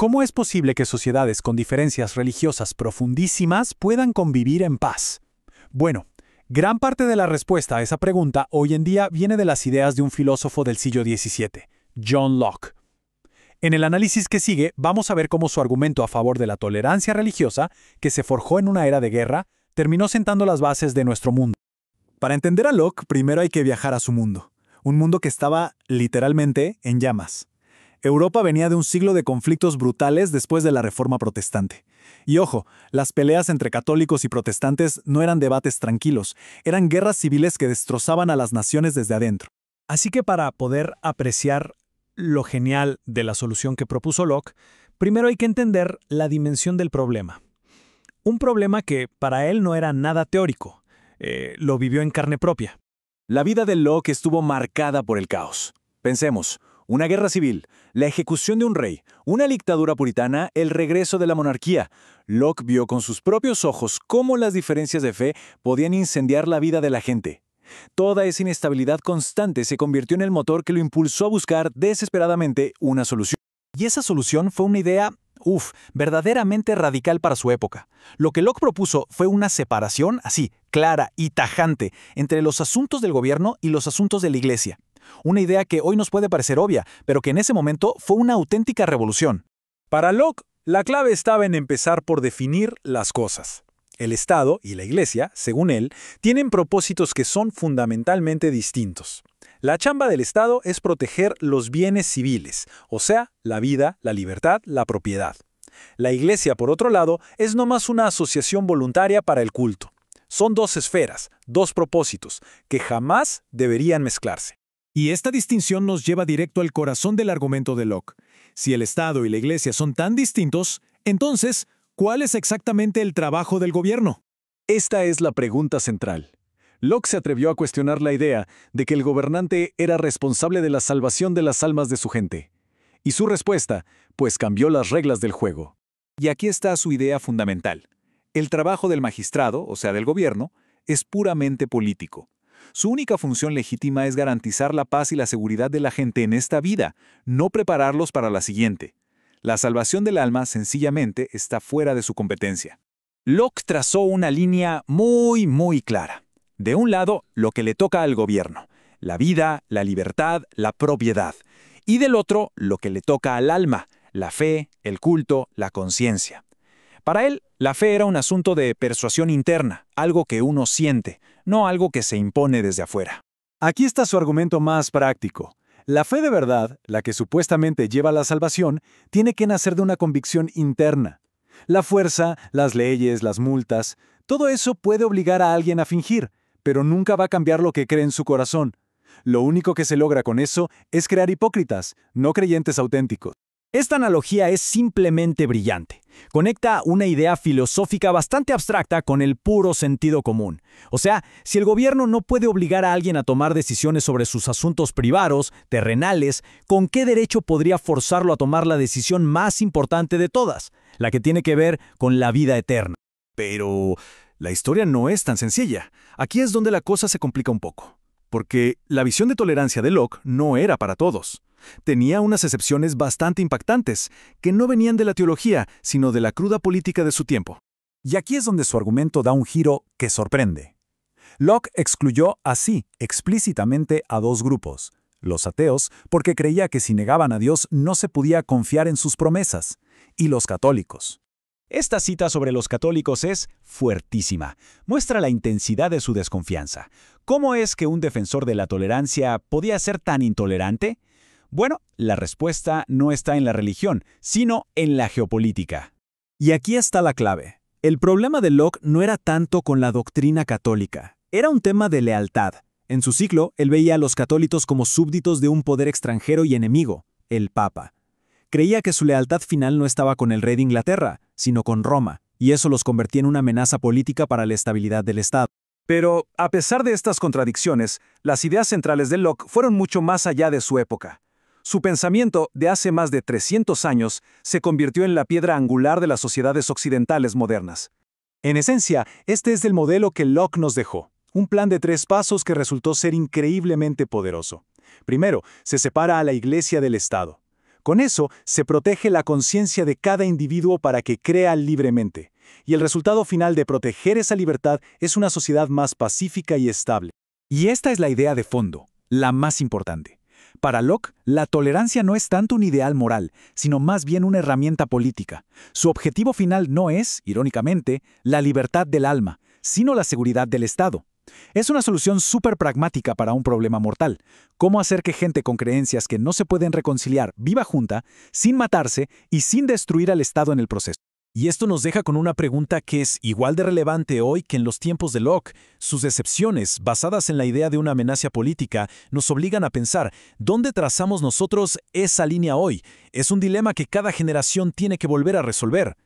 ¿Cómo es posible que sociedades con diferencias religiosas profundísimas puedan convivir en paz? Bueno, gran parte de la respuesta a esa pregunta hoy en día viene de las ideas de un filósofo del siglo XVII, John Locke. En el análisis que sigue, vamos a ver cómo su argumento a favor de la tolerancia religiosa, que se forjó en una era de guerra, terminó sentando las bases de nuestro mundo. Para entender a Locke, primero hay que viajar a su mundo. Un mundo que estaba, literalmente, en llamas. Europa venía de un siglo de conflictos brutales después de la Reforma Protestante. Y ojo, las peleas entre católicos y protestantes no eran debates tranquilos, eran guerras civiles que destrozaban a las naciones desde adentro. Así que para poder apreciar lo genial de la solución que propuso Locke, primero hay que entender la dimensión del problema. Un problema que para él no era nada teórico, lo vivió en carne propia. La vida de Locke estuvo marcada por el caos. Pensemos, una guerra civil, la ejecución de un rey, una dictadura puritana, el regreso de la monarquía. Locke vio con sus propios ojos cómo las diferencias de fe podían incendiar la vida de la gente. Toda esa inestabilidad constante se convirtió en el motor que lo impulsó a buscar desesperadamente una solución. Y esa solución fue una idea, verdaderamente radical para su época. Lo que Locke propuso fue una separación así, clara y tajante, entre los asuntos del gobierno y los asuntos de la iglesia. Una idea que hoy nos puede parecer obvia, pero que en ese momento fue una auténtica revolución. Para Locke, la clave estaba en empezar por definir las cosas. El Estado y la Iglesia, según él, tienen propósitos que son fundamentalmente distintos. La chamba del Estado es proteger los bienes civiles, o sea, la vida, la libertad, la propiedad. La Iglesia, por otro lado, es nomás una asociación voluntaria para el culto. Son dos esferas, dos propósitos, que jamás deberían mezclarse. Y esta distinción nos lleva directo al corazón del argumento de Locke. Si el Estado y la Iglesia son tan distintos, entonces, ¿cuál es exactamente el trabajo del gobierno? Esta es la pregunta central. Locke se atrevió a cuestionar la idea de que el gobernante era responsable de la salvación de las almas de su gente. Y su respuesta, pues cambió las reglas del juego. Y aquí está su idea fundamental. El trabajo del magistrado, o sea del gobierno, es puramente político. Su única función legítima es garantizar la paz y la seguridad de la gente en esta vida, no prepararlos para la siguiente. La salvación del alma, sencillamente, está fuera de su competencia. Locke trazó una línea muy clara. De un lado, lo que le toca al gobierno, la vida, la libertad, la propiedad. Y del otro, lo que le toca al alma, la fe, el culto, la conciencia. Para él, la fe era un asunto de persuasión interna, algo que uno siente, no algo que se impone desde afuera. Aquí está su argumento más práctico. La fe de verdad, la que supuestamente lleva a la salvación, tiene que nacer de una convicción interna. La fuerza, las leyes, las multas, todo eso puede obligar a alguien a fingir, pero nunca va a cambiar lo que cree en su corazón. Lo único que se logra con eso es crear hipócritas, no creyentes auténticos. Esta analogía es simplemente brillante. Conecta una idea filosófica bastante abstracta con el puro sentido común. O sea, si el gobierno no puede obligar a alguien a tomar decisiones sobre sus asuntos privados, terrenales, ¿con qué derecho podría forzarlo a tomar la decisión más importante de todas, la que tiene que ver con la vida eterna? Pero la historia no es tan sencilla. Aquí es donde la cosa se complica un poco. Porque la visión de tolerancia de Locke no era para todos. Tenía unas excepciones bastante impactantes, que no venían de la teología, sino de la cruda política de su tiempo. Y aquí es donde su argumento da un giro que sorprende. Locke excluyó así explícitamente a dos grupos: los ateos, porque creía que si negaban a Dios no se podía confiar en sus promesas, y los católicos. Esta cita sobre los católicos es fuertísima. Muestra la intensidad de su desconfianza. ¿Cómo es que un defensor de la tolerancia podía ser tan intolerante? Bueno, la respuesta no está en la religión, sino en la geopolítica. Y aquí está la clave. El problema de Locke no era tanto con la doctrina católica, era un tema de lealtad. En su siglo, él veía a los católicos como súbditos de un poder extranjero y enemigo, el Papa. Creía que su lealtad final no estaba con el rey de Inglaterra, sino con Roma, y eso los convertía en una amenaza política para la estabilidad del Estado. Pero, a pesar de estas contradicciones, las ideas centrales de Locke fueron mucho más allá de su época. Su pensamiento, de hace más de 300 años, se convirtió en la piedra angular de las sociedades occidentales modernas. En esencia, este es el modelo que Locke nos dejó, un plan de 3 pasos que resultó ser increíblemente poderoso. Primero, se separa a la Iglesia del Estado. Con eso, se protege la conciencia de cada individuo para que crea libremente. Y el resultado final de proteger esa libertad es una sociedad más pacífica y estable. Y esta es la idea de fondo, la más importante. Para Locke, la tolerancia no es tanto un ideal moral, sino más bien una herramienta política. Su objetivo final no es, irónicamente, la libertad del alma, sino la seguridad del Estado. Es una solución súper pragmática para un problema mortal. ¿Cómo hacer que gente con creencias que no se pueden reconciliar viva junta, sin matarse y sin destruir al Estado en el proceso? Y esto nos deja con una pregunta que es igual de relevante hoy que en los tiempos de Locke. Sus decepciones, basadas en la idea de una amenaza política, nos obligan a pensar, ¿dónde trazamos nosotros esa línea hoy? Es un dilema que cada generación tiene que volver a resolver.